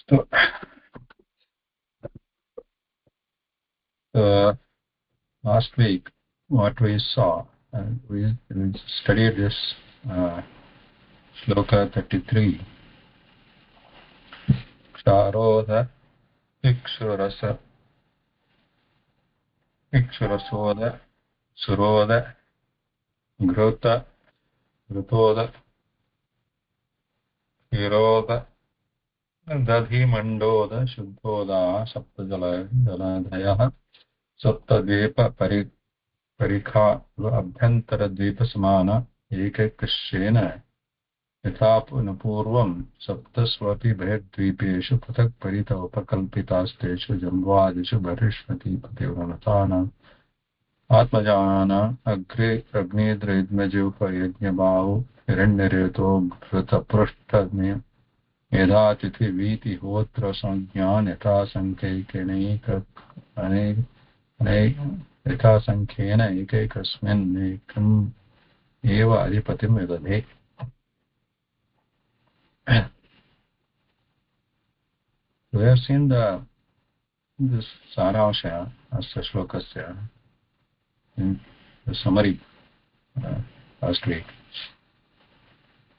So, last week, what we saw, we studied this shloka 33. Ksharodha, Ikshurasa, Ikshurasoda, Suroda, Ghrota, Ghrutodha, Hiroda, Dadhi Mandoda, Shuddhoda, Saptajala, Jaladhaya, Saptadvipa, Parikha, Abhyantara Samana, Ekakashena, यथा पूर्वं सप्तस्वपि बहिर्द्वीपेषु पृथक् परित उपकल्पितास्तेषु जम्बुआदिषु बहिष्मतीपतिव्रतानाम् आत्मजाना अग्रे अग्निद्रयज्ञजुपयज्ञबाहु हिरण्यरेतो घृतपृष्ठज्ञ यथातिथिवीतिहोत्र संज्ञान् यथासङ्ख्येन एकैकस्मिन् एकम् एव अधिपतिं विदधे. We have seen this Sarasha as Shlokasya in the summary last week.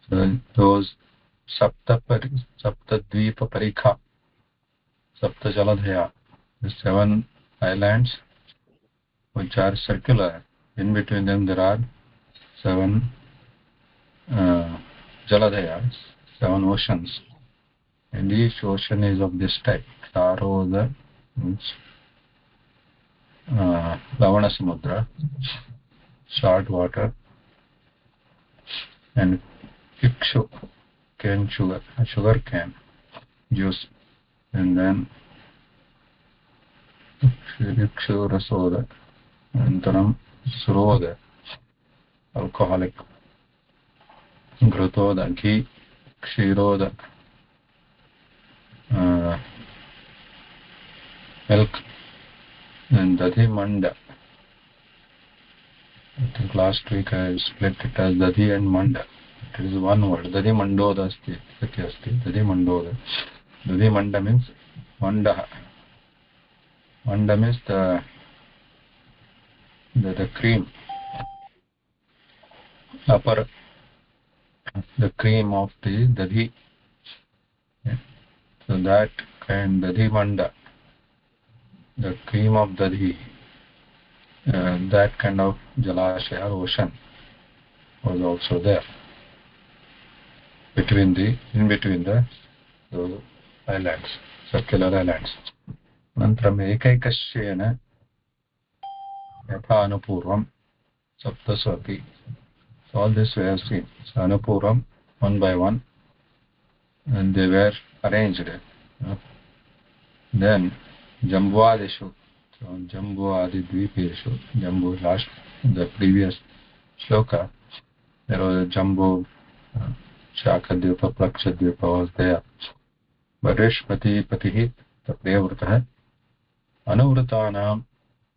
So those Saptadvipa Parikha, Sapta Jaladhaya, the 7 islands which are circular. In between them there are 7 Jaladhayas, 7 oceans. And each ocean is of this type. Saroda means Lavana Samudra, salt water, and Ikshu, cane sugar cane juice, and then Ikshu Rasoda, and then Suroda, alcoholic, Ghratoda, ghee, Kshiroda, milk, and Dadhi Manda. I think last week I split it as Dadhi and Manda. It is one word. Dadhi Mandoda asti. Dadhi Mandoda. Dadhi Manda means Manda. Manda means the cream. Upper, the cream of the Dadhi. Yeah. So that kind Dadhi Manda, the cream of Dadhi, that kind of Jalashaya, ocean, was also there in between the those islands, circular islands. Nantram ekaikashyena yatha anupurvam saptasvapi. So all this we have seen. So anupurvam, one by one, and they were arranged. Then Jambuadishu, so Jambuadi Dvipeshu, Jambu last, the previous shloka, there was a Jambu, Shakadvipa, Plakshadvipa was there. Varishpati Patihi, the Prevrataha, Anuvratanam,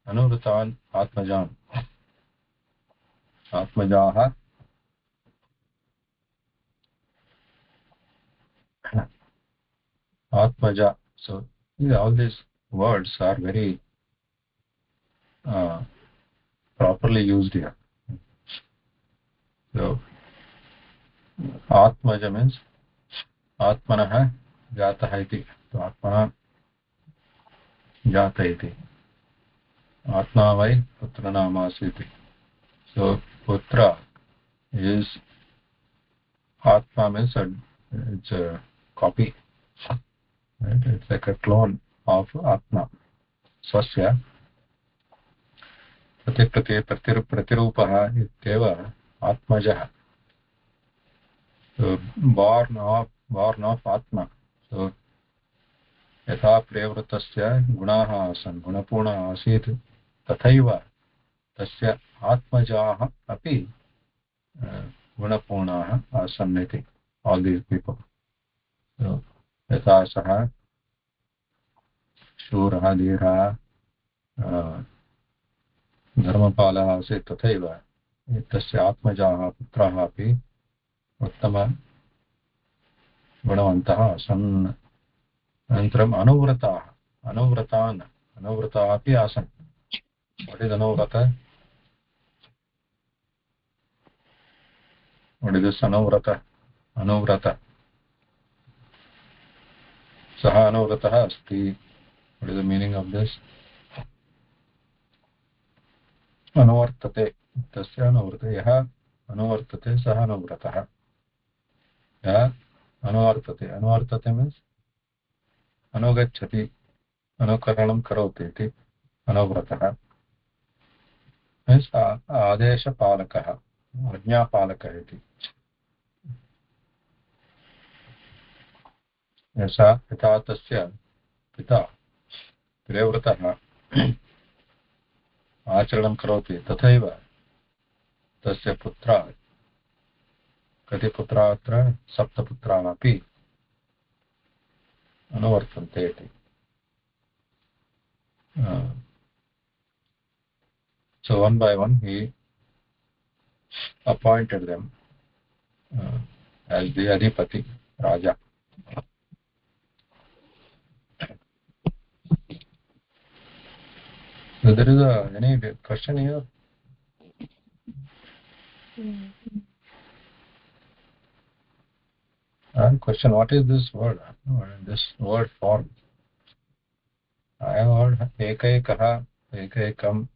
Anuvritan Atmajan, Atmajaha, Atmaja. So all these words are very properly used here. So Atmaja means Atmanaha Jataha iti. So Atmana Jata iti. Atma vai Putra namasiti. So Putra is Atma means it's a copy. Right? It's like a clone of Atma. Swasya Pratirupah ityeva Atmajaha. So born of Atma. So यथा प्रेवृतस्य गुणाः आसन् गुणपूर्णः आसीत् तथैव तस्य आत्मजाः अपि गुणपूर्णाः आसन् इति. All these people. So यथा सः शूरः धीरः धर्मपालः आसीत् तथैव तस्य आत्मजाः पुत्राः अपि उत्तमगुणवन्तः आसन्. अनन्तरम् अनुव्रताः अनुव्रतान् अनुव्रताः अपि आसन्. What is anuvrata? What is this anuvrata? Anuvrata. Saha anuvratah asti. What is the meaning of this? Anuvartate. Tasya anuvrate. Yaha anuvartate saha anuvratah. Yaha anuvartate. Anuvartate means anugacchati. Anukaranam karoti iti. Anuvratah. Means adeshapalakah. Ajñapalakah iti. यथा तस्य पिता प्रियव्रतः आचरणं करोति तथैव तस्य पुत्राः कति पुत्राः अत्र 7 पुत्राः अपि अनुवर्तन्ते इति. So one by one he appointed them as the Adhipati Raja. So there is any question here? Question, what is this word? This word form. I have heard ekaikah, ekaikam,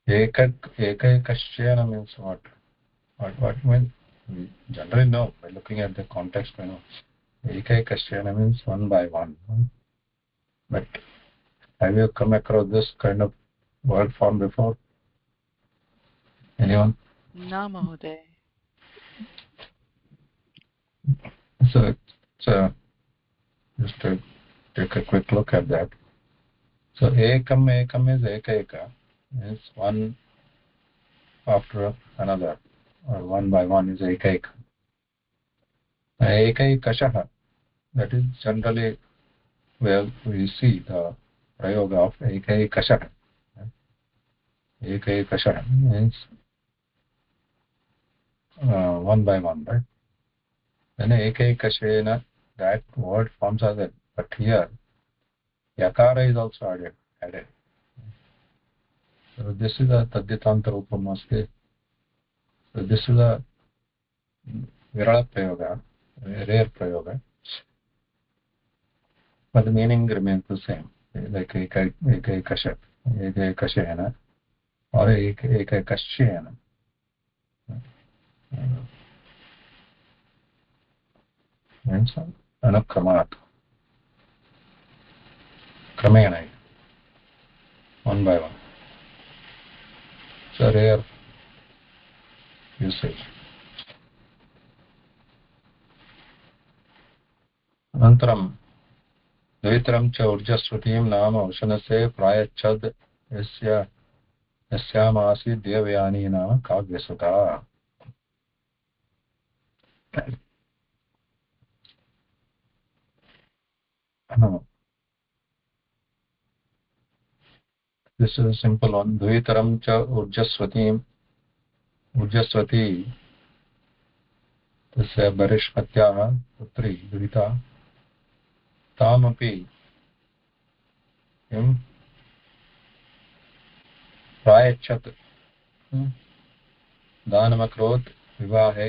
ekaikashyana means what? What means? We generally know by looking at the context. We know ekaikashyana means one by one. But have you come across this kind of word form before? Anyone? No, Mahoday. So just to take a quick look at that. So ekam is ekaika, means one after another, or one by one is ekaika. Ekaikashah, that is generally where we see the prayoga of ekaikashah. Ekaikashah means one by one, right? Then ekaikashena, that word forms are there, but here yakara is also added. So this is a tadyatanta rupam asti. So this is a virala prayoga, rare prayoga, but the meaning remains the same, like ekaikashah, ekaikashena, or ekaikashyena. Means anukramat, kramena, one by one. It's a rare usage. अनन्तरं द्वितरं च ऊर्जस्वतीं नाम उशनसे प्रायच्छद् यस्यामासीत् देवयानी नाम काव्यसुता. This is a simple one. द्वितरं च ऊर्जस्वतीं, ऊर्जस्वती तस्य बहिष्मत्याः पुत्री दुहिता, तामपि किं प्रायच्छत्, दानमकरोत् विवाहे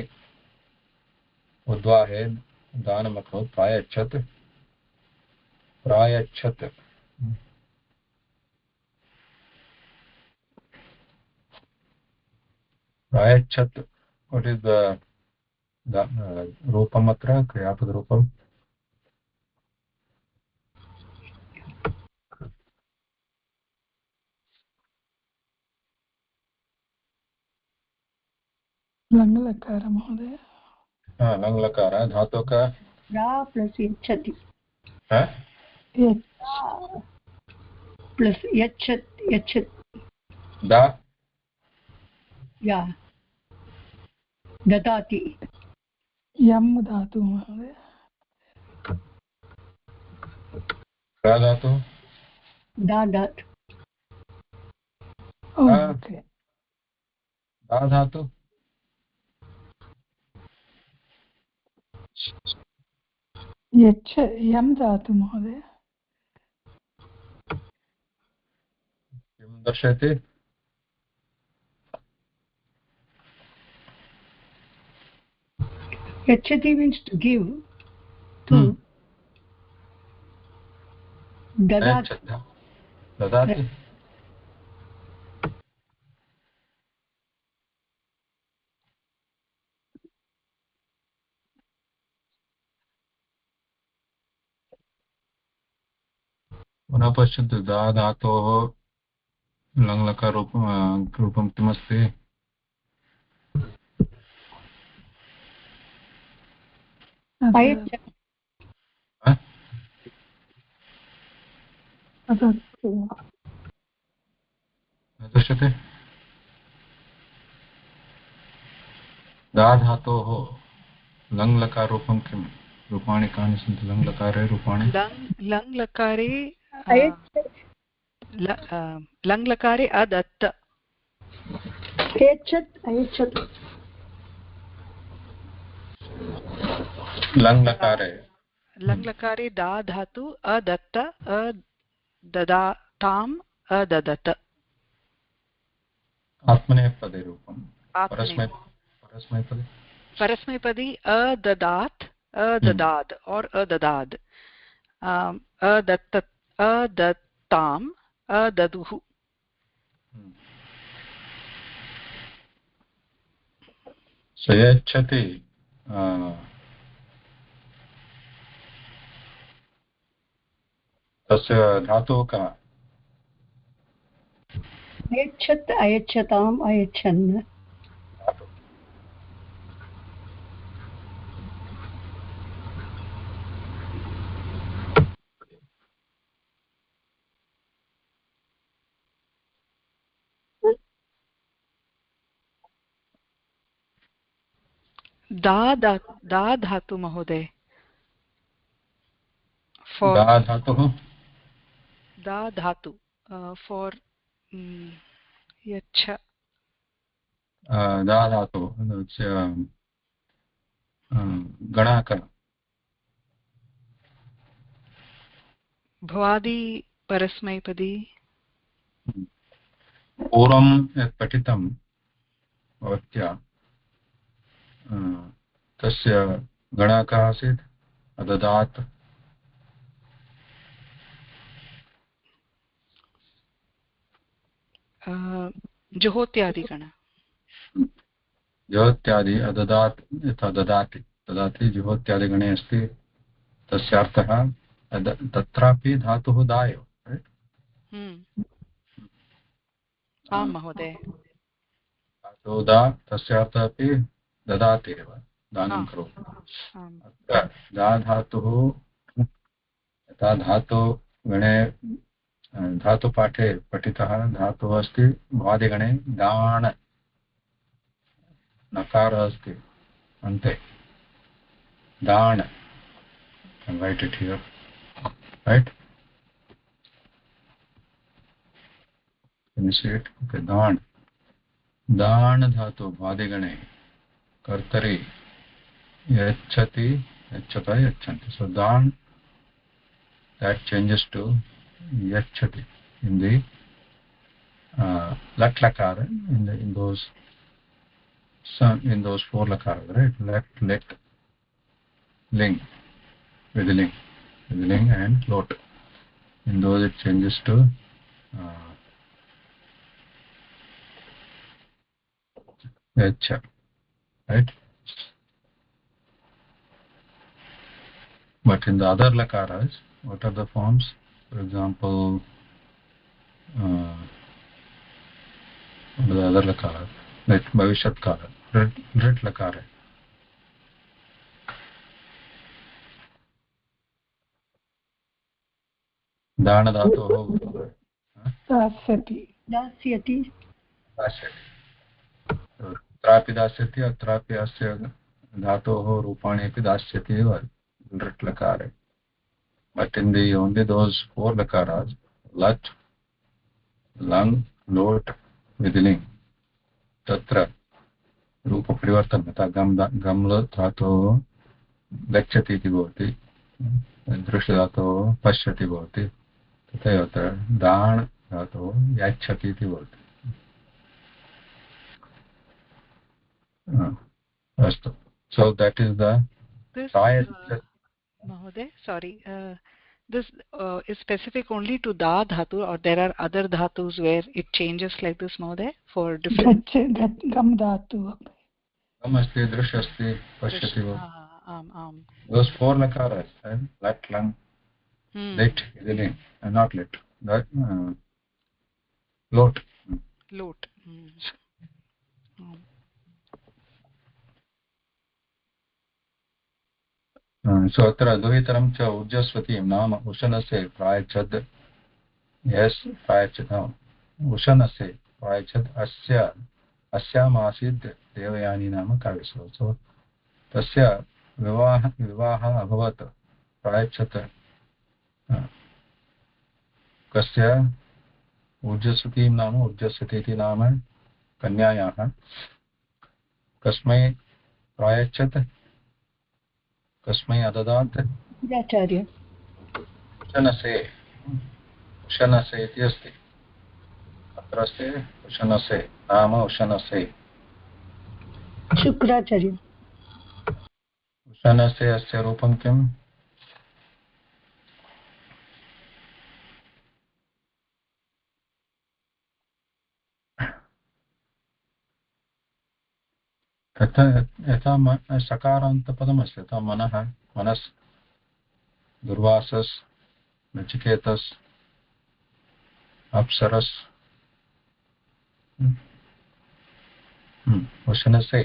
उद्वाहे दानमकरोत् प्रायच्छत् प्रायच्छत्. प्रायच्छत्, what is the रूपम् अत्र क्रियापदरूपम्? लङ्लकार महोदय. लङ्लकार धातु का रा प्लस यच्छति प्लस यच्छति दा या ददाति यम् धातु महोदय. का धातु दादात्. ओके. दा धातु यच्छ यं धातु महोदय किं दर्शयति? Yachati means to give. To dadat. ददाति पुनः पश्यन्तु दा धातोः लङ्लकाररूपं किमस्ति? Ayachat. दृश्यते? दा धातोः लङ्लकाररूपं किं? रूपाणि कानि सन्ति लङ्लकारे रूपाणि? लङ् लकारे Ayachat. लङ् लकारे अदत्त Ayachat. Ayachat. लङ् लकारे दा धातु अदत्त अददाताम् अददत आत्मनेपदे रूपं परस्मैपदी अददात् अददाद् और अददाद् अदत्ताम् अददुः स यच्छति तस्य धातुः कः? Ayachat. Ayachatam. Ayachan. दा धातु महोदय दा धातुः दा धातु for यच्छ दा धातुः गणाकः भवादि परस्मैपदी पूर्वं यत् पठितं भवत्या तस्य गणाकः आसीत् अददात् जुहोत्यादिगण जुहोत्यादि अददात् यथा ददाति जुहोत्यादिगणे अस्ति तस्य अर्थः तत्रापि धातुः दा एव आं महोदय धातुः दा तस्य अर्थः अपि ददाति एव दानं करोति दा धातुः यथा धातुगणे धातुपाठे पठितः धातुः अस्ति भ्वादिगणे गाण नकारः अस्ति अन्ते दाण write it here right can you see it okay दाण धातु भ्वादिगणे कर्तरि यच्छति यच्छता यच्छन्ति so दाण that changes to yachati in the lat lakara in those four lakaras, right? Let ling with the ling and lot in those it changes to yacha, right? But in the other lakaras, what are the forms? For example, the other lakara, like bhavishyat kala, rit lakara. Dana dhatoh दास्यति Dasyati. अत्रापि दास्यति अत्रापि अस्य धातोः रूपाणि अपि दास्यति एव lit lakare. But in the only those four lakaras, lat, lang, lot, vidling, tatra रूपपरिवर्तनं यथा गम धातोः गच्छति इति भवति दृश्यधातोः पश्यति भवति तथैव अत्र दाण् धातोः याच्छति इति भवति अस्तु so that is the This, प्रायश्चित् Mahoday, sorry, this is specific only to da dhatu, or there are other dhatus where it changes like this, Mahoday, for different? गम् धातु कम् अस्ति दृश् अस्ति पश्यति आम् those four lakaras and lat lang lit isn't not lit that lot lot. so अत्र द्वितरं च ऊर्जस्वतीं नाम उशनसे प्रायच्छद् yes प्रायच्छद् उशनसे प्रायच्छद् अस्यामासीत् Devyani नाम काव्यसु so तस्य विवाहः अभवत् प्रायच्छत् कस्य ऊर्जस्वतीं नाम ऊर्जस्वती इति नाम कन्यायाः कस्मै प्रायच्छत् कस्मै अददात् आचार्य उशनसे इति अस्ति अत्र अस्ति उशनसे नाम उशनसे शुक्राचार्य उशनसे अस्य रूपं किम् यथा सकारान्तपदमस्ति यथा मनस् दुर्वासस् नचिकेतस् अप्सरस् उशनसे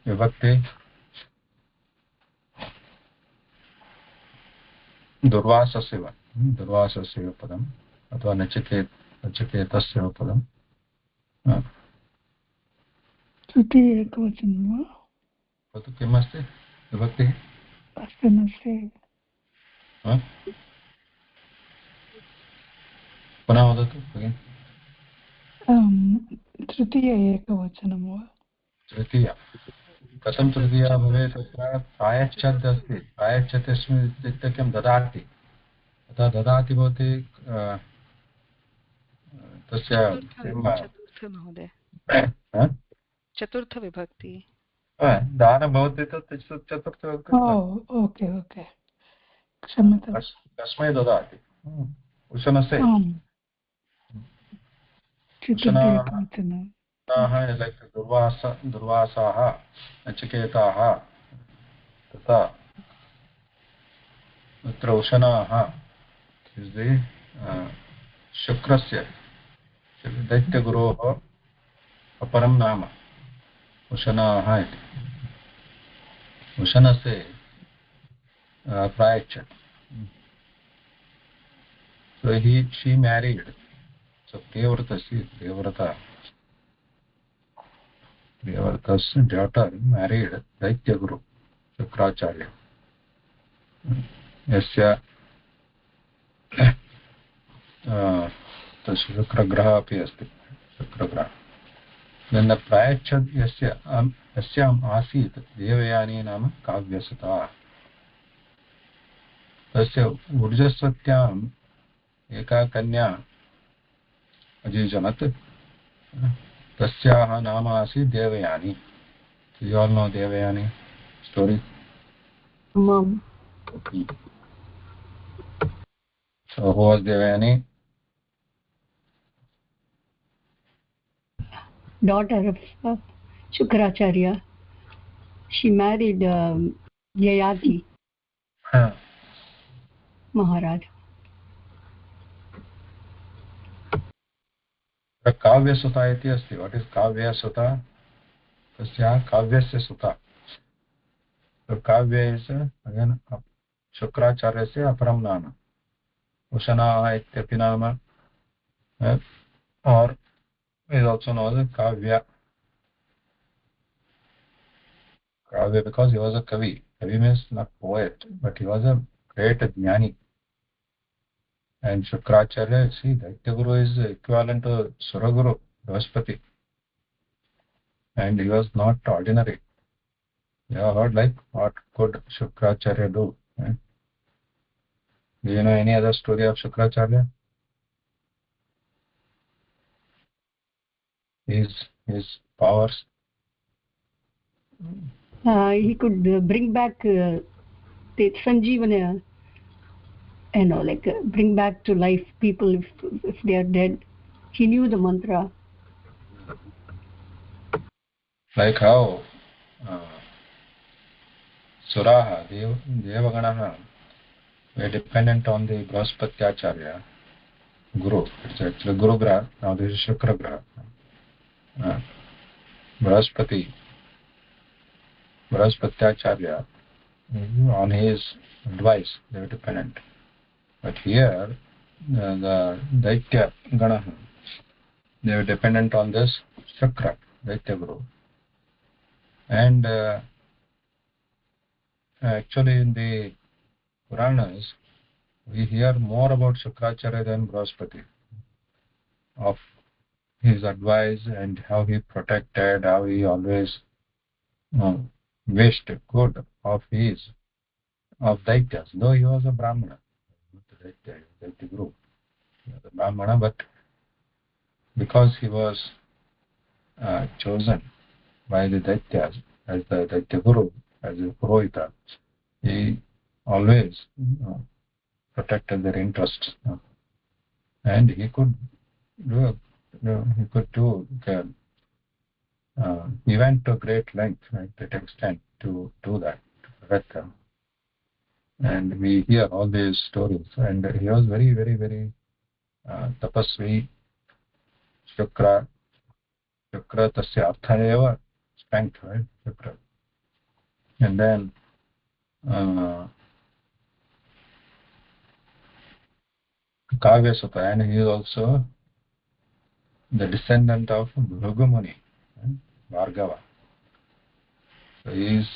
विभक्ति दुर्वासस्य पदम् अथवा नचिकेतस्य पदम् तृतीय एकवचनं वा तत् किम् अस्ति विभक्तिः अस्ति पुनः वदतु भगिनि तृतीय एकवचनं वा तृतीय कथं तृतीया भवेत् तत्र प्रायच्छद् अस्ति प्रायच्छत् इत्युक्ते किं ददाति तथा ददाति भवति तस्य चतुर्थ विभक्ति दानं भवति तत् चतुर्थ ओके क्षम्यतां कस्मै ददाति उशनसे दुर्वासाः नचिकेताः तथा तत्र उशनाः शुक्रस्य दैत्यगुरोः अपरं नाम उशनाः इति उशनसे प्रायच्छत् so she married so Devrata's daughter married Daityaguru Shukracharya यस्य शुक्रग्रहः अपि अस्ति शुक्रग्रहः then प्रायच्छद् यस्याम् आसीत् देवयानी नाम काव्यसुता तस्य ऊर्जस्वत्याम् एका कन्या अजीजनत् तस्याः नाम आसीत् Devyani you all know Devyani story mom so who was Devayani daughter of Shukracharya she married Yayati Maharaj काव्यसुता इति अस्ति व्हाट इज काव्यसुता तस्याः काव्यस्य सुता तो काव्य इज अगेन शुक्राचार्यस्य अपरं नाम उशनाः इत्यपि नाम और is also known as Kavya because he was a Kavi means not poet but he was a great Jnani and Shukracharya see Daityaguru is equivalent to Suraguru Brahaspati and he was not ordinary you have heard like what could Shukracharya do Right? Do you know any other story of Shukracharya? His powers. He could bring back the Sanjeevana, like bring back to life people if they are dead. He knew the mantra. Like how Suraha, Devaganaha, were dependent on the Brahaspati Guru. It's actually Guru Graha, now this is Shukra Graha. Brahaspati on his advice, they were dependent. But here, the Daitya Ganaha, they were dependent on this Shukra, Daitya Guru. And actually in the Puranas, we hear more about Shukracharya than Brahaspati, of his advice and how he protected, how he always wished good of Daityas, though he was a Brahmana, not a Daitya, Daitya Guru. He was a Brahmana, but because he was chosen by the Daityas as the Daitya Guru, as a Purohita, he always protected their interests. And he could do, he went to great length, right, great extent to do that, to protect them. And we hear all these stories. And he was very, very, very tapasvi, Shukra tasya artha eva, strength, right, Shukra. And then Kavya Sutta, and he is also the descendant of Bhrigu Muni, right? Bhargava. So he is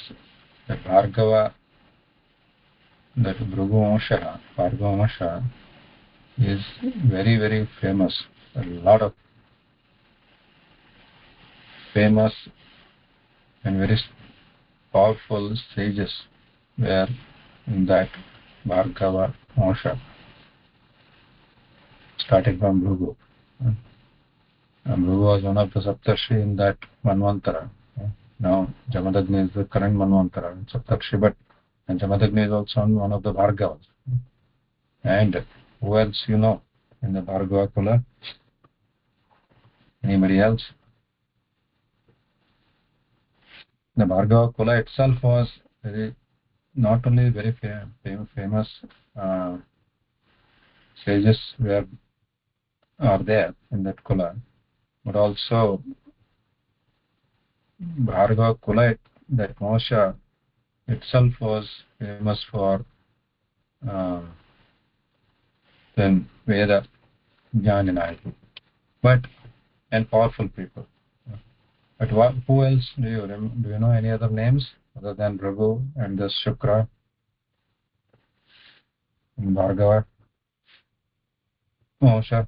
the Bhargava, that Bhrigu Vansha is very, very famous. A lot of famous and very powerful sages were in that Bhargava Vansha, starting from Bhrigu. Bhrigu was one of the Saptarshi in that Manvantara. Now Jamadagni is the current Manvantara, Saptarshi, but and Jamadagni is also one of the Bhargavas. And who else you know in the Bhargava Kula? Anybody else? The Bhargava Kula itself was not only very famous sages are there in that Kula, but also Bhargava Kula, that Mosha itself was famous for then Veda Jnana, and powerful people. But who else do you know any other names other than Bhrigu and this Shukra and Bhargava, Mosha,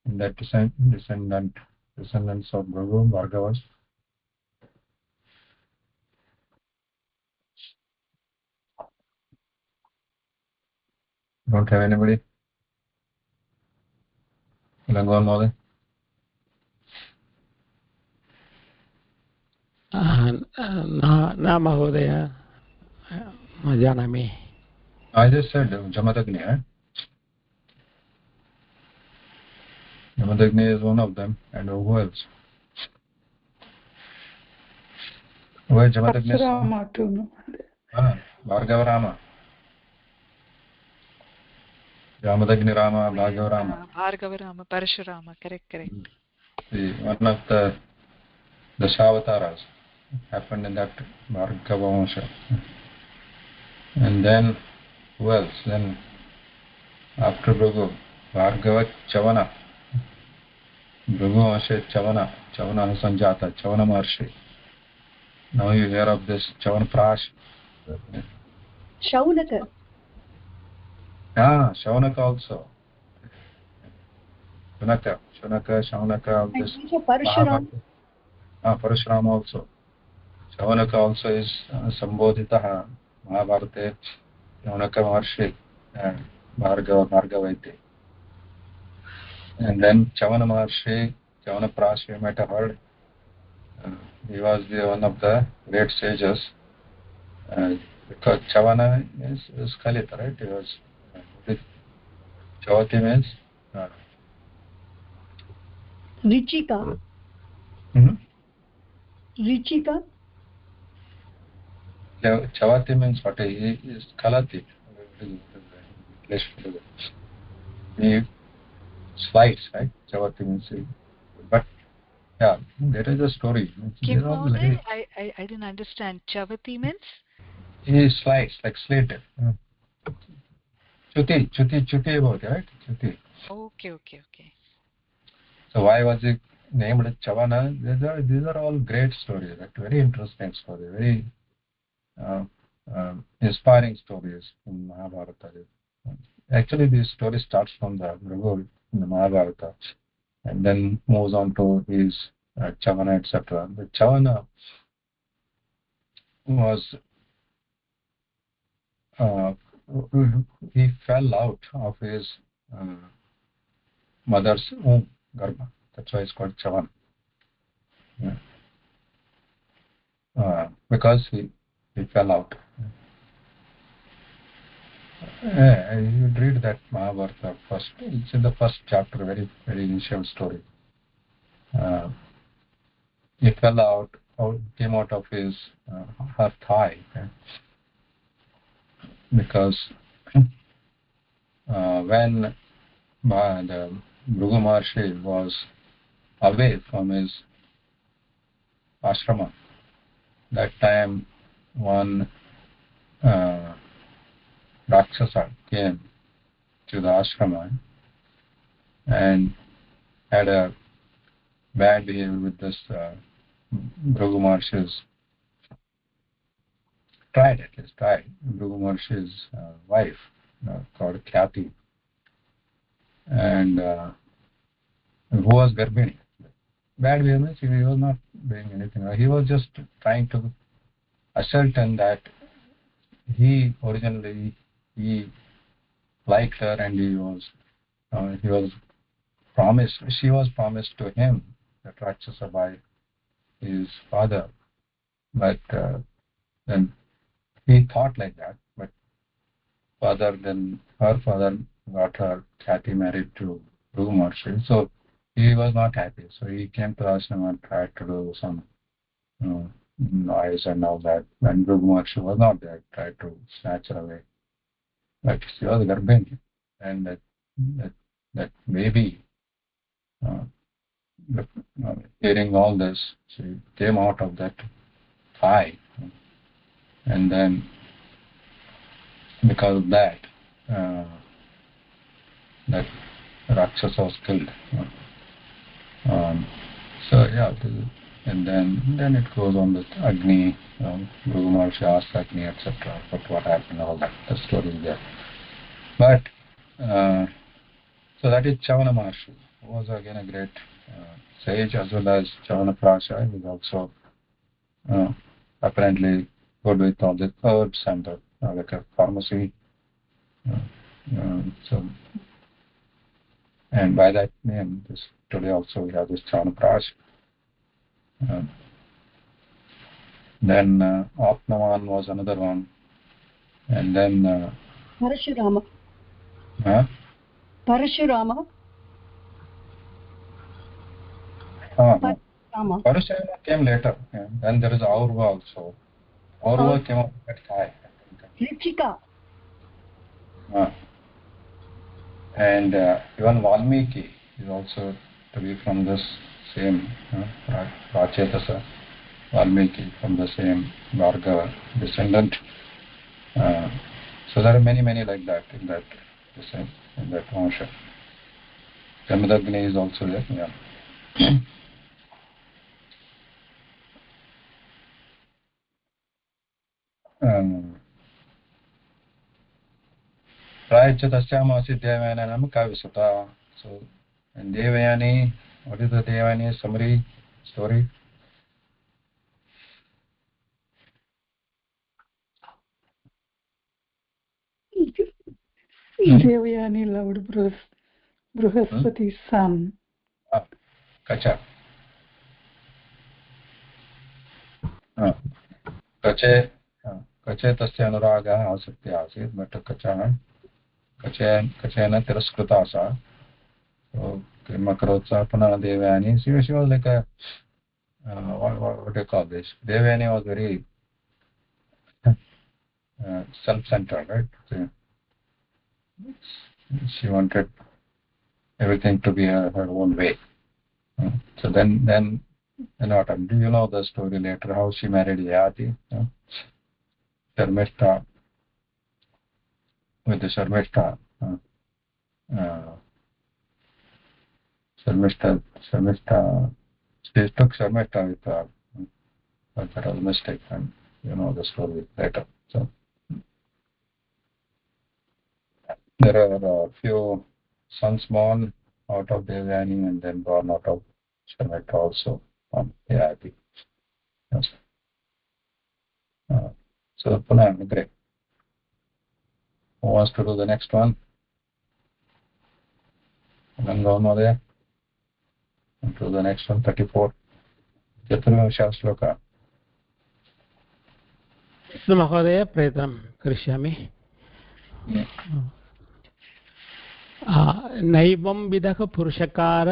and that descendants of Bhrigu, Bhargavas? Don't have anybody? Langon Mode? न महोदय न जानामि. I just said Jamadagni, right? Jamadagni is one of them, and who else? Where Jamadagni? Parshurama too, no? Bhargava Rama. Jamadagni Rama, Bhargava Rama. Bhargava Rama, Parashurama, correct. One of the Dashavataras happened in that Bhargava Vansha. And then who else? Then after Bhrigu, Bhargava Chavana. Bhrigu Vansha Chavana Sanjata, Chavana Maharshi. Now you hear of this Chavan Prash. Shaunaka. Shaunaka also. Shaunaka of this. Parashuram. Parashuram also. Shaunaka also is Sambodhitaha Mahabharate Yaunaka Maharshi, Bhargavaiti. And then Chavana Maharshi, Chavanaprash, you might have heard. He was one of the great sages. Because Chavana is Kalita, right? He was Chavati means Richika. Richika. Chavati means what? He is Kalati. He slides, right? Chavati means. But yeah, there is a story. Kim Mahoday, I didn't understand. Chavati means? He slides, like slated. Chuti about it, right? Chuti. Okay. So why was it named Chavana? These are all great stories. That very interesting story. Very inspiring stories in Mahabharata. Actually, this story starts from the Bhrigu in the Mahabharata and then moves on to his Chavana, etc. The Chavana was he fell out of his mother's womb, Garbha. That's why it's called Chavana. Yeah. Because he fell out. Yeah, you would read that Mahabharata first. It's in the first chapter, very initial story. He fell out, came out of his her thigh, because when the Bhrigu Maharshi was away from his ashrama, that time one Rakshasa came to the ashrama and had a bad behavior with this Bhrigu Maharshi's Bhrigu Maharshi's wife, called Khyati, and who was Garbhini. Bad behavior means he was not doing anything. He was just trying to ascertain that he originally liked her and he was promised. She was promised to him, that Rakshasa, by his father, but then he thought like that. But her father got her Khyati married to Bhrigu Maharshi, so he was not happy. So he came to ashram and tried to do some noise and all that. When Bhrigu Maharshi was not there, tried to snatch her away. But she was Garbhini, and that baby, hearing all this, she came out of that thigh, and then because of that, that Rakshasa was killed. So yeah, and then it goes on with Agni, Bhrigu Maharshi asked Agni, etc. But what happened, all that, the story is there. But so that is Chavana Maharshi, who was again a great sage, as well as Chavanaprasha. He was also apparently good with all the herbs and like a pharmacy. So, and by that name, today also we have this Chavanaprasha. Then Atmavan was another one, and then Parashurama. Huh? Parashurama. Parashurama came later. Yeah. Then there is Aurva also. Aurva came up at high. Richika. And even Valmiki is also to be from this same Rachetasa. Valmiki from the same Bhargava descendant. So there are many like that in that Vansha. Jamadagni is also there. Yeah. Prayacha Tasyamasi Devayana Nama Kavisata. So, and Devayani, what is the Devayani summary story? Devayani loved Bruhaspati's son. Kacha. Kache तस्य अनुरागः आसक्तिः आसीत् but कचेन तिरस्कृता सा किम् अकरोत् सा पुनः Devyani she was like a what do you call this? Devayani was very self-centered, right? She wanted everything to be her own way. So then what happened? Do you know the story later how she married Yati? Sharmishta, with the Sharmishta. Sharmishta, she took Sharmishta with her, but that was a mistake, and you know the story later. So there are a few sons born out of Devayani and then born out of Sharmishta also from Yati. Yes. So Punah, great. Who wants to do the next one? Ganga to the next one, 34. Chaturvamsha shloka. महोदय प्रयत्नं करिष्यामि नैवं विदः पुरुषकार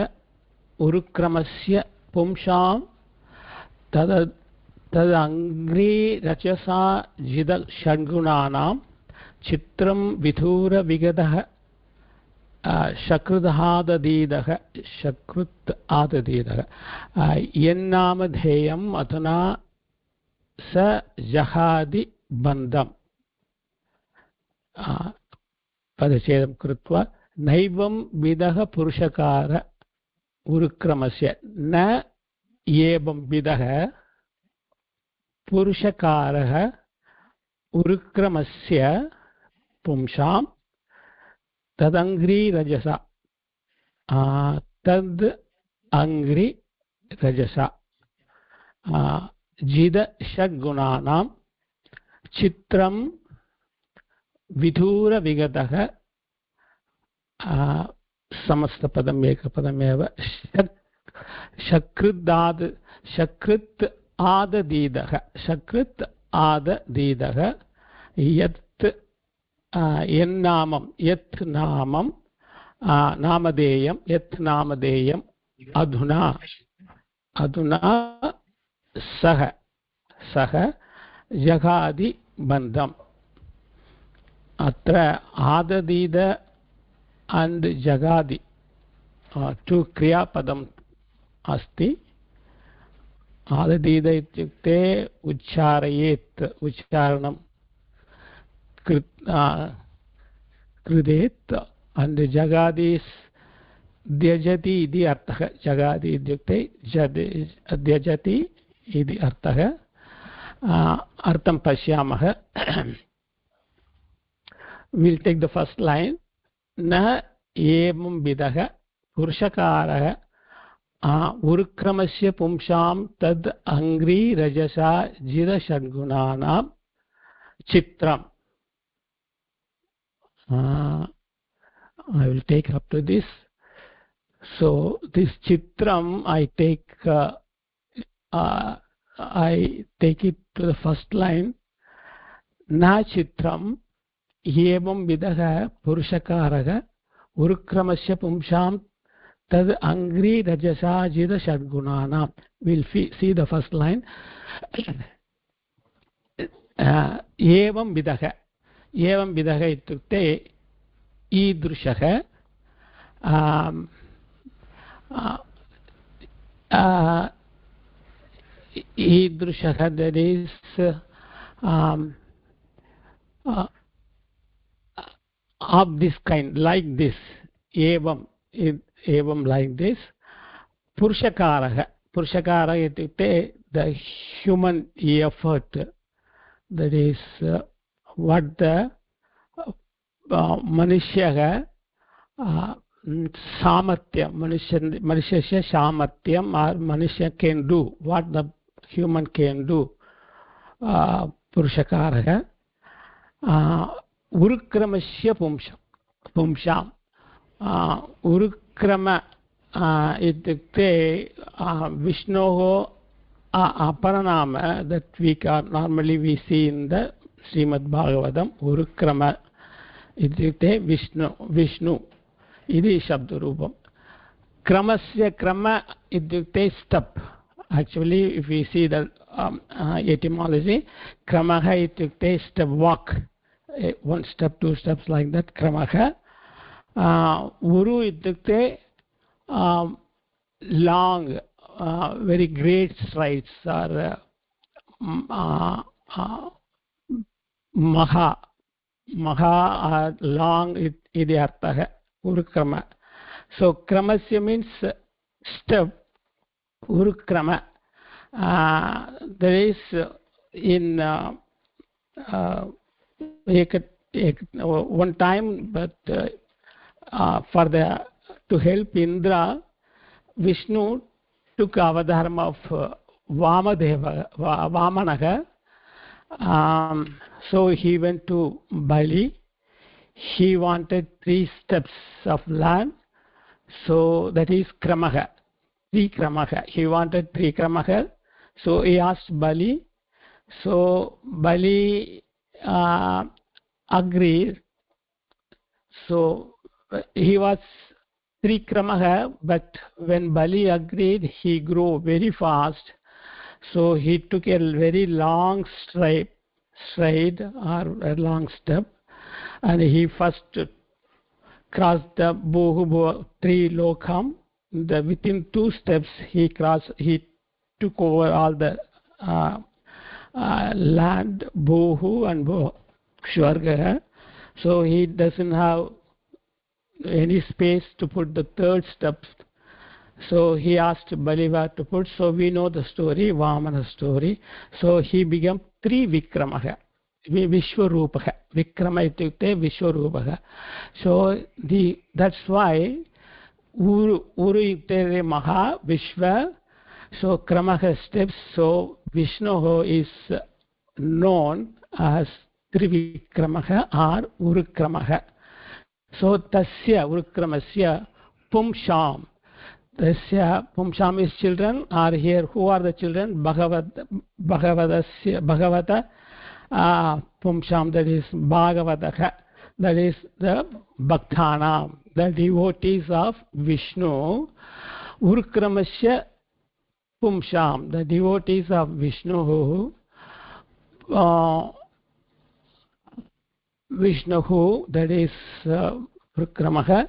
उरुक्रमस्य पुंसां तदङ्घ्रिरचसा जिदषड्गुणानां चित्रं विधूरविगतः शकृत् आददीदः यन्नामधेयम् अधुना स जहादि बन्धम् पदच्छेदं कृत्वा नैवं विदः पुरुषकार उरुक्रमस्य न एवं विदः पुरुषकारः उरुक्रमस्य पुंसां तदङ्घ्रिरजसा तद् अङ्घ्रिरजसा जिदषड्गुणानां चित्रं विधूरविगतः समस्तपदम् एकपदमेव शकृत् आददीदः यत् यत् नामधेयम् अधुना सह जगादि बन्धम् अत्र आददीद and जगादि टु क्रियापदम् अस्ति आददीद इत्युक्ते उच्चारयेत् उच्चारणं कृतेत् and जगादि त्यजति इति अर्थः जगादि इत्युक्ते त्यजति इति अर्थः अर्थं पश्यामः we'll take the first line न एवं विदः पुरुषकारः उरुक्रमस्य पुंसां तद् अङ्घ्रिरजसा जिदषड्गुणानां चित्रम् I will take up to this. So this chitram I take it to the first line. Na chitram evam vidaha purushakaraha urukramashya pumsham tad angri rajasa jida shadgunana. We'll see the first line. Evam vidaha itukte ईदृशः ईदृशः that is of this kind, like this, evam like this. Purushakarah itukte the human effort, that is what the मनुष्यः सामर्थ्यं मनुष्यस्य सामर्थ्यं or मनुष्य can do what the human can do पुरुषकारः उरुक्रमस्य पुंसं पुंसाम् Urukram इत्युक्ते विष्णोः अपरनाम that we normally we see in the Srimad Bhagavatam Urukrama इत्युक्ते विष्णु इति शब्दरूपम् क्रमस्य क्रम इत्युक्ते step. Actually, if we see the etymology, kramaha ityukte step walk, one step, two steps like that. Kramaha. Uru ityukte long, very great strides, or maha, long iti artha. Uru krama. So kramasya means step. Urukrama. There is in one time, but for to help Indra, Vishnu took avadharma of Vamanaga. So he went to Bali. He wanted 3 steps of land. So that is kramaha. 3 kramaha. He wanted 3 kramaha. So he asked Bali. So Bali agreed. So he was 3 kramaha, but when Bali agreed, he grew very fast. So he took a very long stride or a long step, and he first crossed the Bohu 3 lokam. Within 2 steps he took over all the land, Bohu and Shvarga. So he doesn't have any space to put the 3rd step. So he asked Baliva to put. So we know the story, Vamana story. So he became 3 Vikramaha. Vishwarupaha. Vikrama ityukte Vishwarupaha. So that's why Uru ityukte Maha Vishwa. So Kramaha steps. So Vishnu is known as Trivikramaha or Urukramaha. So Tasya Urukramasya Pumsham. Tasya Pumsham is children are here. Who are the children? Bhagavata Pumsham, that is Bhagavataha, that is the Bhaktanam, the devotees of Vishnu. Urukramasya Pumsham, the devotees of Vishnu. Vishnu, that is Urukramaha.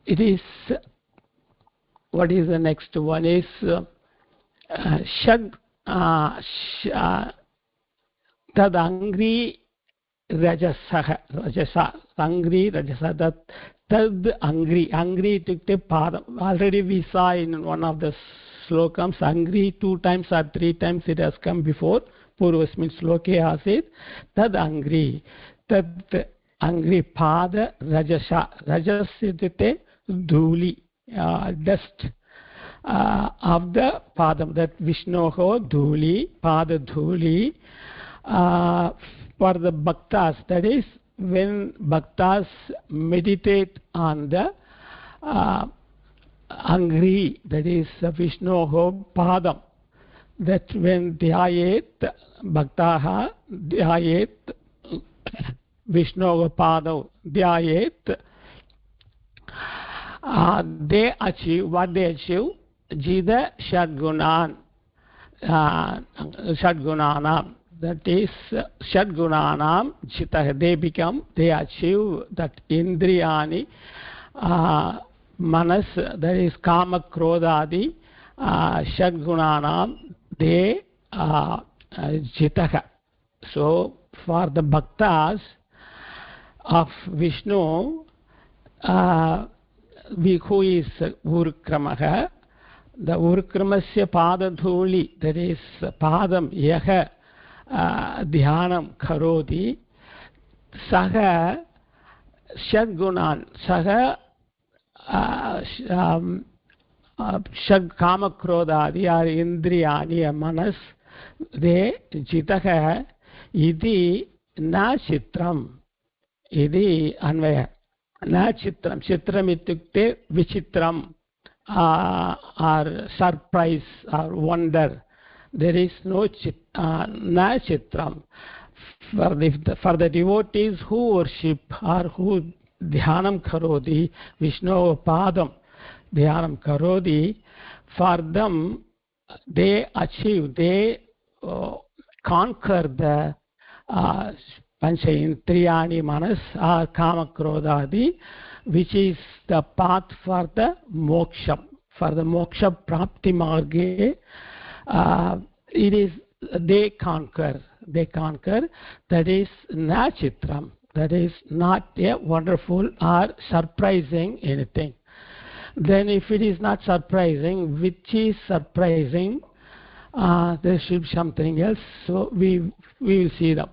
It is, what is the next one is Shad Tad Angri Rajasa, Angri Rajasa, Tad Angri itukte Padam. Already we saw in one of the slokams, Angri 2 times or 3 times it has come before. Purvasmin sloke asit Tad Angri. Tad Angri Pada Rajasa. Rajas itukte Dhuli, dust of the Padam, that Vishnoho Dhuli, Pada Dhuli. For the Bhaktas, that is when Bhaktas meditate on the Angri, that is Vishnoho Padam, that when Dhyayet Bhaktaha Dhyayet Vishnoho Padam Dhyayet, they achieve what they achieve, Jida Shadgunan, Shadgunanam, that is Shadgunanam Jitah, they achieve that Indriyani, Manas, that is Kama Krodadi, Shadgunanam, they Jitah. So for the Bhaktas of Vishnu, who is Urukramaha, the Urukramasya Padadhuli, that is Padam Yaha Dhyanam Karodi, Saha Shadgunan, Saha Shad Kamakrodadi or Indriyani Manas, they Jitaha Idi Na Chitram, Idi Anvaya. न चित्रं चित्रम् इत्युक्ते विचित्रम् or surprise or wonder. There is no na chitram. For the devotees who worship or who dhyanam karodi, Vishnu padam dhyanam karodi, for them they achieve, they conquer the pancha intriyani manas or kama krodadi, which is the path for the moksha, for the moksha prapti marge. It is they conquer, that is na chitram, that is not a wonderful or surprising anything. Then if it is not surprising, which is surprising, there should be something else, so we will see them.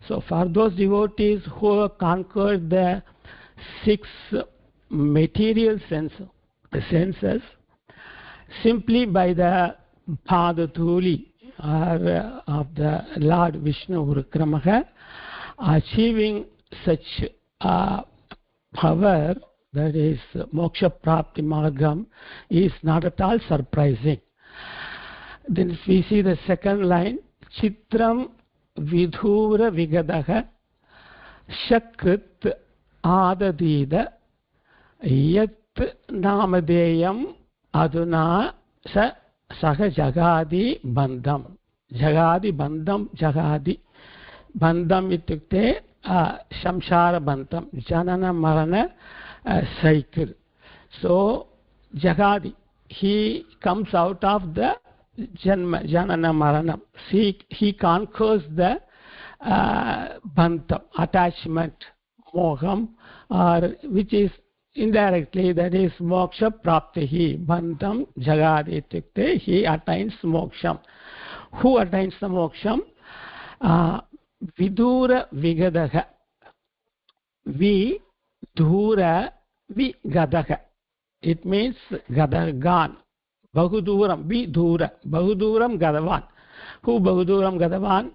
So for those devotees who have conquered the 6 material senses simply by the Padatuli or of the Lord Vishnu Urukramaha, achieving such power, that is moksha prapti margam, is not at all surprising. Then we see the second line, Chitram Vidhura Vigadaha Shakrit Adadida Yat Namadeyam Aduna Sa Saha Jagadi Bandham. Jagadi Bandham Jagadi. Bandham itukte Shamshara Bandham. Janana Marana cycle. So Jagadi, he comes out of the Janana Marana. He conquers the Bandham, attachment, moham, or which is indirectly, that is moksha praptihi, bandham jagadi itukte, he attains moksham. Who attains the moksham? Vidura vigadaha. Vidura vigadaha. It means gadagan. Bahuduram, vidura. Bahuduram gadavan. Who Bahuduram gadavan?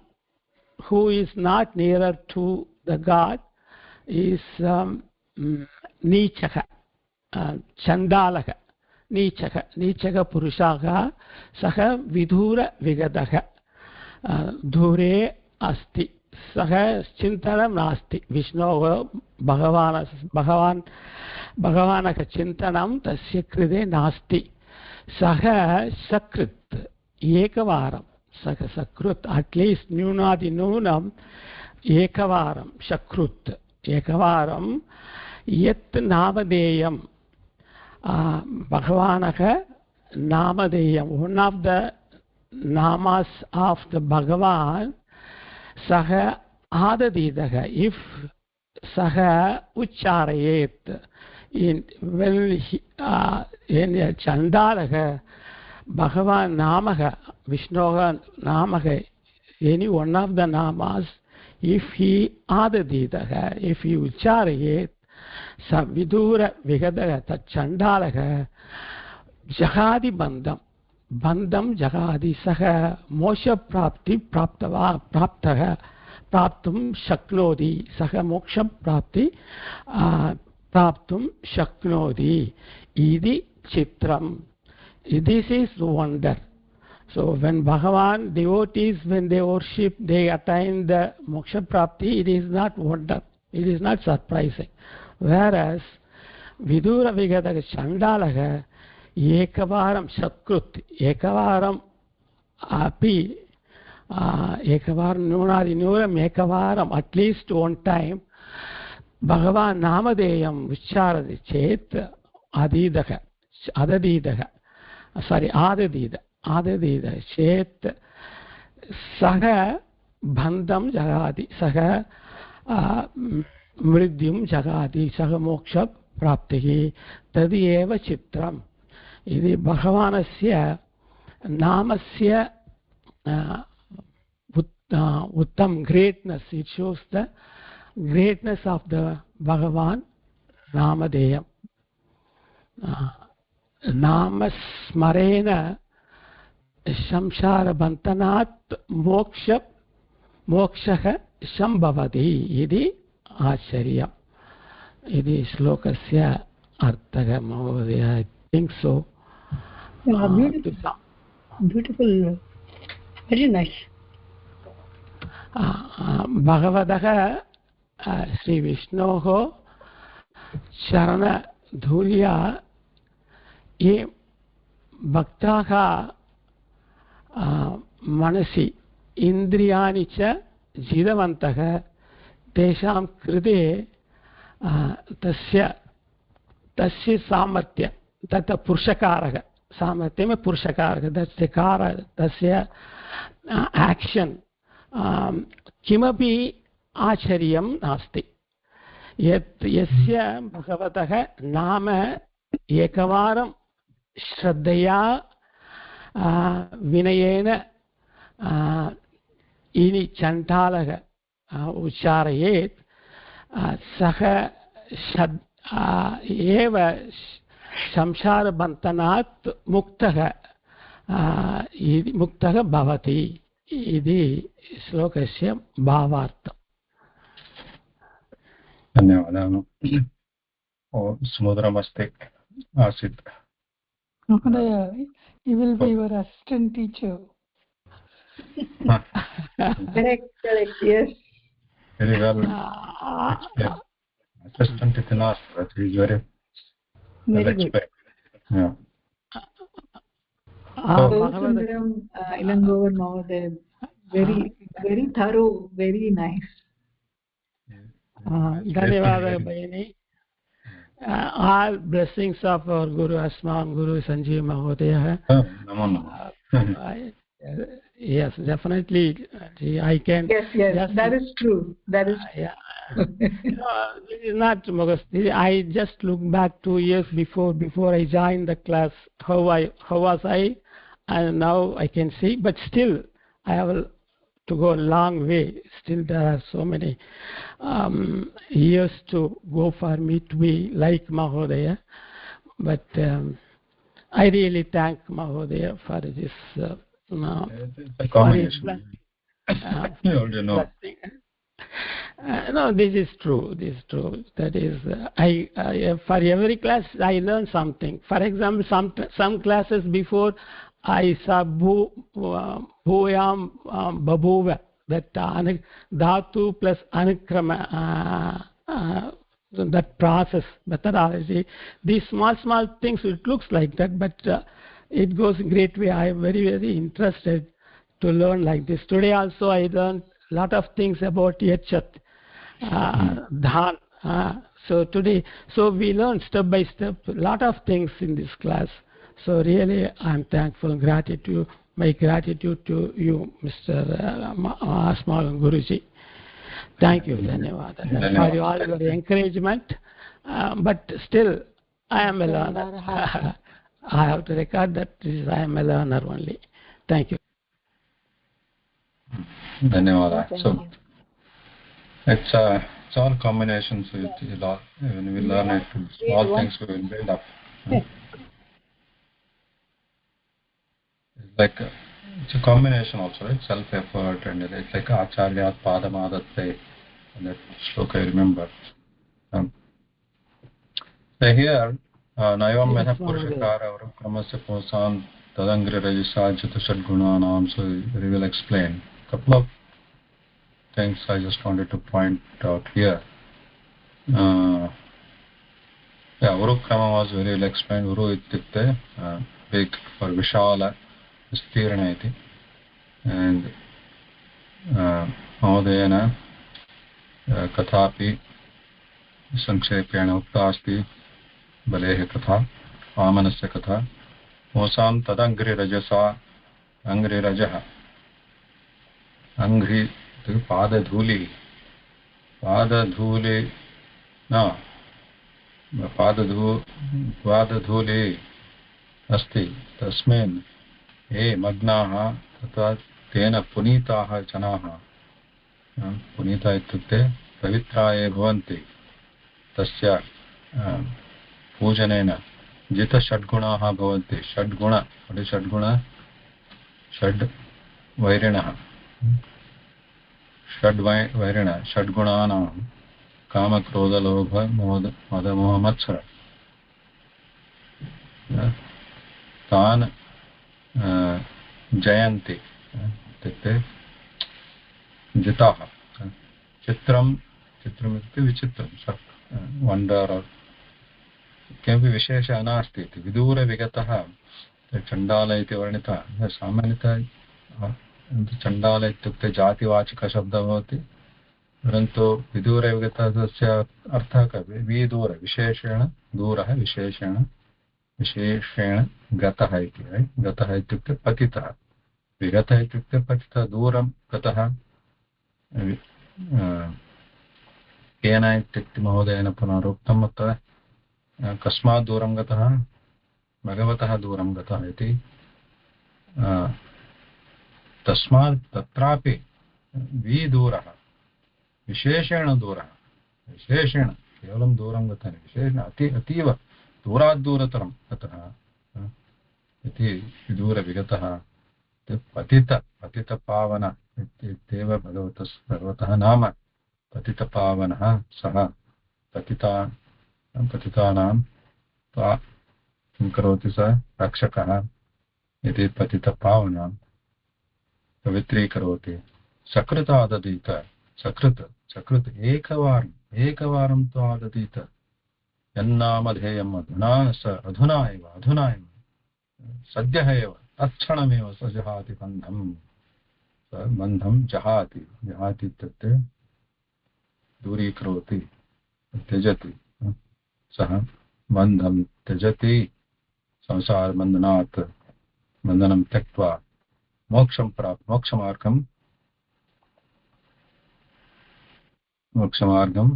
Who is not nearer to the God is Nichaka, Chandalaka, Nichaka Purushaha, Saha Vidura Vigadaha, Dhure Asti, Saha Chintanam Nasti, Vishnu Bhagavanaka Chintanam Tasya Kride Nasti, Saha Sakrit, Ekavaram, Saha Sakrut, at least Nunadi Nunam, Ekavaram, Shakrut, Ekavaram, Yet Namadeyam, Bhagavanaka Namadeyam, one of the namas of the Bhagavan, Saha Adadidaha, if Saha Ucharayet, in Chandalaha, Bhagavan Namaha, Vishnoga Namaha, any one of the namas, if he Adadidaha, if he Ucharayet, Vidura Vigadaga Chandalaga Jagadi Bandham Bandham Jagadi Saha Mosha Prapti Praptava Praptaha Praptum Shaknodi Saha Moksha Prapti Praptum Shaknodi Idi Chitram. This is wonder. So when Bhagavan devotees, when they worship, they attain the Moksha Prapti, it is not wonder, it is not surprising. Whereas Vidura Vigadaga Chandalaga Ekavaram Shakrut Ekavaram Api Ekavaram Nunadi Nuram Ekavaram, at least one time Bhagavan Namadeyam Vicharadi Chet Adidaga Adadidaga Adadida Chet Saha Bandham Jagadi Saha Mridyum Jagadi Saha Moksha Praptihi Tadieva Chitram. Idi Bhagavanasya Namasya Uttam greatness. It shows the greatness of the Bhagavan Namadeyam. Namasmarena Shamshara Bantanat Mokshaha Shambhavati Idi Acharya. इति श्लोकस्य अर्थः महोदय. I think so. Beautiful, very nice. भगवतः श्रीविष्णोः चरणधूल्या ये भक्ताः मनसि इन्द्रियाणि च जितवन्तः तेषां कृते तस्य सामर्थ्य तत् पुरुषकारः सामर्थ्यं पुरुषकारः तस्य आक्षन् किमपि आश्चर्यं नास्ति. यस्य भगवतः नाम एकवारं श्रद्धया विनयेन इनि चण्डालः उच्चारयेत् सः एव संसारबन्धनात् मुक्तः भवति इति श्लोकस्य भावार्थम्. धन्यवादाः. समुद्रमस्ति आसीत्. Mahodaya, he will be your assistant teacher. Correct, yes. Very well explained. Assistant is not, but he is very well explained. Yeah. Sundaram Ilangovan Mahodaya, very thorough, very nice. धन्यवादः भगिनी. All blessings of our Guru Asman Guru Sanjeev Mahodaya. Yes, definitely. I can. Yes, that is true. That is. Yeah. This is not Mogasti. I just look back 2 years before I joined the class. How was I, and now I can see. But still, I have to go a long way. Still, there are so many years to go for me to be like Mahodaya. But I really thank Mahodaya for this. It's a combination. You already know. No, this is true. That is, I for every class I learn something. For example, some classes before I saw bhuyam babuva, that dhatu plus anukrama, that process methodology. These small things, it looks like that, but it goes a great way. I am very, very interested to learn like this. Today also I learned a lot of things about Yachat, Dhan. So we learn step by step a lot of things in this class. So really I am thankful. My gratitude to you, Mr. Asmal Guruji. Thank you, Dhanyawad, for all your encouragement. But still I am a learner. I have to record that I am a learner only. Thank you. Dhanyawad. So it's all combinations. When we learn it, all things we will build up. It's a combination also, right? Self-effort, and it's like Acharyat Padamadatte, and that shloka I remember. So here, Nayam Mena Purushakara Vrakramasya Posam Tadangri Rajisa Chatushad Gunanam, so we will explain. Couple of things I just wanted to point out here. Urukrama was very well explained. Uru ityukte big for Vishala Vistirana iti, and Mahodayana Kathapi Sankshepena Ukta asti Balehe Katha Vamanasya Katha Mosam Tadangri Rajasa Angri Rajaha Angri Padadhuli no Padadhuli अस्ति तस्मिन् ये मग्नाः तथा तेन पुनीताः जनाः पुनीता इत्युक्ते पवित्रा ये भवन्ति तस्य पूजनेन जितषड्गुणाः भवन्ति षड्गुण षड्वैरिणः षड्वैरिण षड्गुणानां काम क्रोध लोभ मोद मद मोह मत्सर तान् जयन्ति इत्युक्ते जिताः चित्रं चित्रमित्युक्ते विचित्रं वण्डर् किमपि विशेषः नास्ति इति विदूरविगतः चण्डाल इति वर्णितः सामान्यतः चण्डाल इत्युक्ते जातिवाचकशब्दः भवति परन्तु विदूरविगतः तस्य अर्थः कः विदूर विशेषेण दूरः विशेषेण गतः इति गतः इत्युक्ते पतितः विगतः इत्युक्ते पतितः दूरं गतः केन इत्युक्ते महोदयेन पुनरुक्तम् अत्र कस्मात् दूरं गतः भगवतः दूरं गतः इति तस्मात् तत्रापि विदूरः विशेषेण दूरः विशेषेण केवलं दूरं गतः विशेषेण अतीव दूरात् दूरतरं गतः इति विदूरविगतः पतितपावन इत्येव भगवतः नाम पतितपावनः सः पतितानां किं करोति सः रक्षकः इति पतितपावनां पवित्रीकरोति सकृत् आददीत सकृत् एकवारं तु आददीत यन्नामधेयम् अधुना एव सद्यः एव तत्क्षणमेव स जहाति बन्धं जहाति इत्युक्ते दूरीकरोति त्यजति सः बन्धं त्यजति संसारबन्धनात् बन्धनं त्यक्त्वा मोक्षं मोक्षमार्गं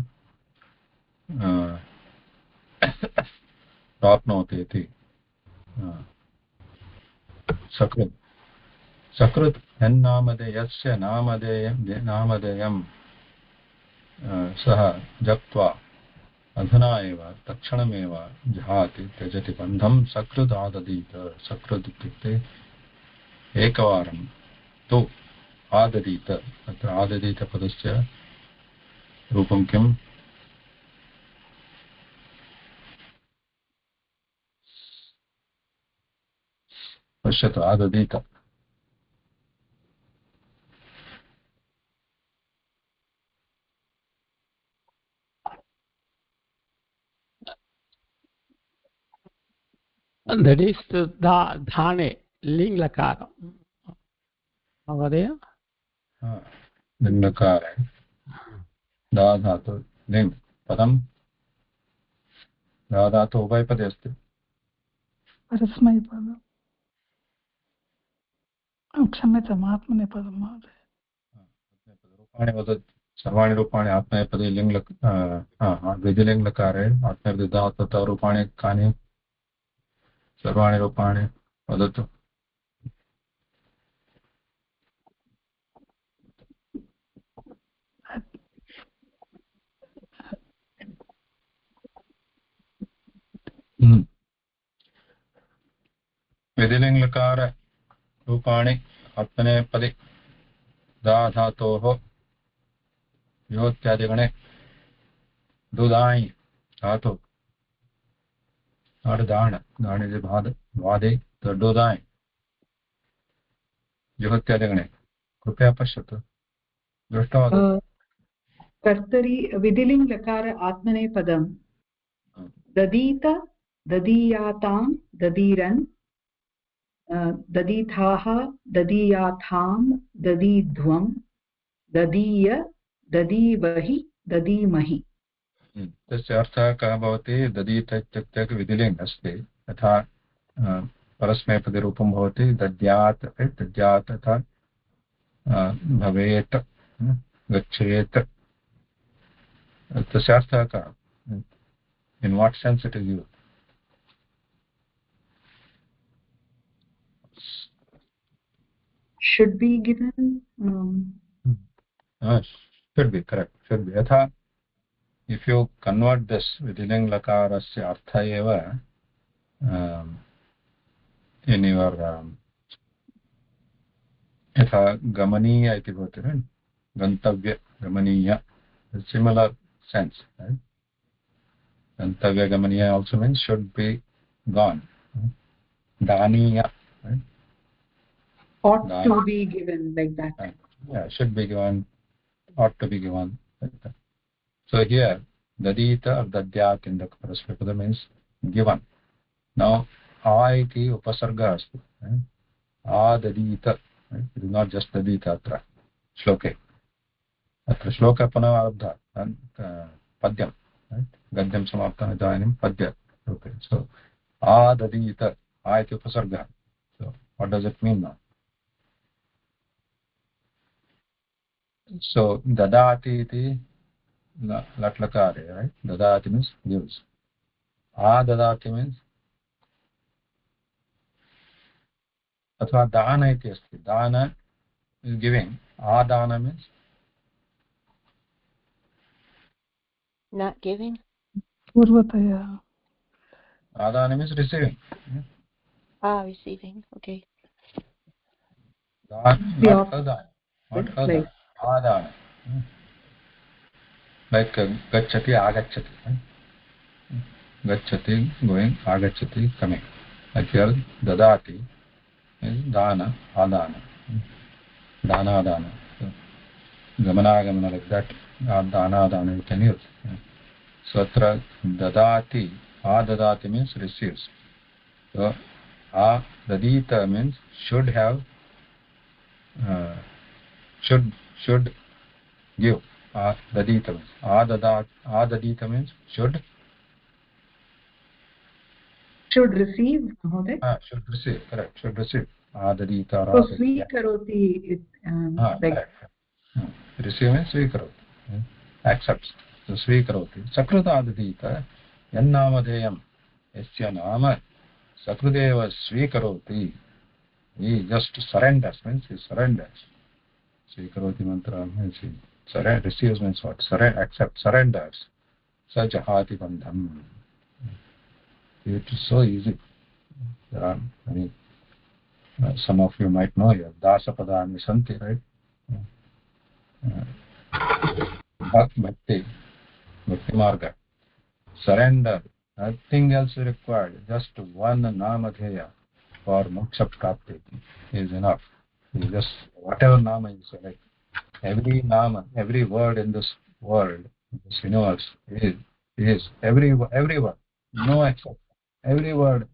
प्राप्नोति इति सकृत् यन्नामधेयस्य नामधेयं सः जप्त्वा अधुना एव तत्क्षणमेव जहाति त्यजति बन्धं सकृत् आददीत सकृत् इत्युक्ते एकवारं तु आददीत अत्र आददीत पदस्य रूपं किम् पश्यतु आददीत That is the dhane, ling lakara. Mहोदय? लिङ् लकारे दा धातु लिङ् पदं दा धातु उभयपदे अस्ति परस्मैपदम् क्षम्यताम् आत्मनेपदं महोदय रूपाणि वदतु सर्वाणि रूपाणि आत्मनेपदे लिङ् द्विलिङ् लकारे आत्मनेपदे धातुतः रूपाणि कानि सर्वाणि रूपाणि वदतु विधिलिङ् लकार रूपाणि आत्मनेपदे दा धातोः योत्यादिगणे दुदायि धातु दाणे वादे दोदायि जुहोत्यादिगणे कृपया पश्यतु दृष्ट्वा कर्तरि विधिलिङ् लकार आत्मनेपदं ददीत ददीयातां ददीरन् ददीथाः ददीयाथां ददीध्वं ददीय ददीवहि ददीमहि तस्य अर्थः कः भवति ददीत इत्युक्ते विधिलिङ् अस्ति यथा परस्मैपदरूपं भवति दद्यात् तथा भवेत् गच्छेत् तस्य अर्थः कः in what sense it is used should be given should be correct should be yatha if you convert this vidiling lakarasya artha eva in your yatha gamaniya iti bhavati right gantavya gamaniya similar sense, right? Gantavya gamaniya also means should be gone. Daniya, right? Ought to be given, like that. Yeah, should be given, ought to be given, like that. So here dadita or dadyat in the Paraspada means given. Now iti upasarga asti, right? Dadita, right? It is not just dadita atra shloke. Atra shloka punah arabdha padyam, right? Gadyam samaptam idanim padya. Okay, so dadita, iti upasarga. So what does it mean now? So dadati iti latlakare, right? Dadati means gives. Dadati means अथवा दान इति अस्ति. दान is giving. Adana means Not giving. Purvataya. adana means receiving. Receiving. Okay. Dan, not adana. Not adana. Adana. Like gacchati, agacchati. Right? Gacchati, going, agacchati, coming. Like here, dadati is dana, adana. Dana, adana. So, gamana, gamana, like that. Dana, adana, you can use. So, atra dadati, dadati means receives. So, dadita means should have, should give. Dadita means dadita means should receive, Mahoday. Should receive, correct, should receive. Dadita. So swikaroti, like correct. Receive means swikaroti, accepts. So swikaroti. Sakrita dadita yannamadeyam yasya nama sakrudeva swikaroti. He just surrenders, means he surrenders. Swikaroti mantra means he receives means what? Accept, surrenders. Sajahati bandham. It is so easy. There are many, some of you might know here. Dasapadani santi, right? Bhakti marga. Surrender. Nothing else required. Just one namadheya for moksha prapti is enough. You just whatever nama you select. Every nama, every word in this world, in this universe is every word, no exception. Every word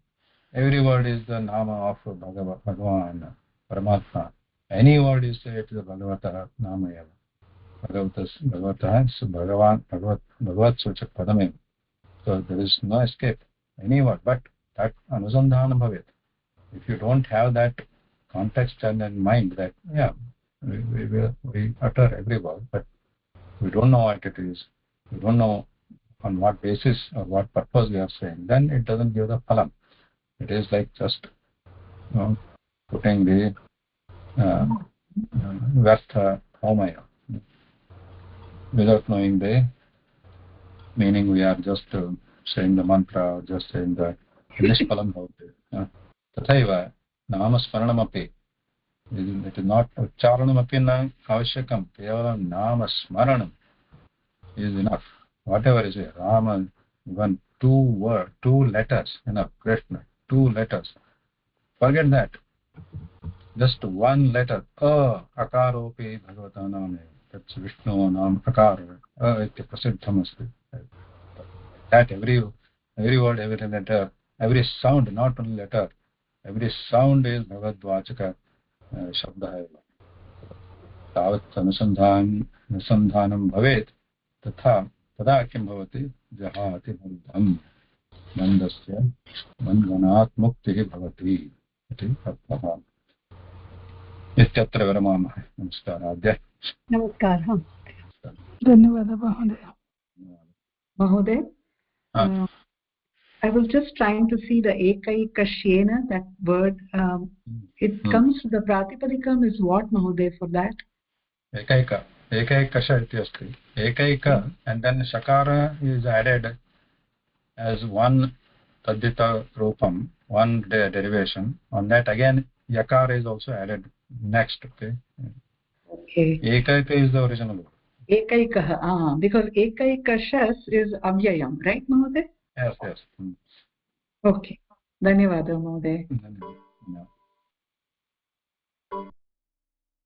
is the nama of Bhagavan, Paramatma. Any word you say it is Bhagavata Namayava. Bhagavata is Bhagavan, Bhagavat Suchak Padamem. So there is no escape. Any word, but that Anusandhana Bhavet. If you don't have that context and in mind that, yeah, we utter every word, but we don't know what it is. We don't know on what basis or what purpose we are saying. Then it doesn't give the phalam. It is like just putting the Vyartha Homaya. Without knowing the meaning, we are just saying the mantra or just saying the nishpalam bhavate. Tathaiva namasmaranamapi. It is not ucharanamapi na avashyakam. Kevalam namasmaranam is enough. Whatever is it, Rama, even two letters, enough. Krishna, 2 letters. Forget that. Just one letter. Akaropi bhagavata name. That's Vishnu nam akara. Iti prasiddham asti. That every word, every letter, every sound, not only letter, every sound is Bhagavad Vachaka Shabda. Tavat anusandhanam bhavet tatha तदा किं भवति जहाति बन्धं बन्धस्य बन्धनात् मुक्तिः भवति इति अर्थः इत्यत्र विरमामः नमस्काराद्य नमस्कारः धन्यवादः Mahoday. I was just trying to see the ekaikashyena, that word. It comes, the pratipadikam is what, Mahoday, for that? Ekaika. Ekaikasha iti asti. Ekaika, and then shakara is added as one tadita rupam, one derivation. On that again yakara is also added next. Okay. Okay. Ekaika is the original word. Ekaikah, because Ekaikashas is avyayam, right, Mahoday? Yes, yes. Okay. Dhanyavada, Mahoday. No.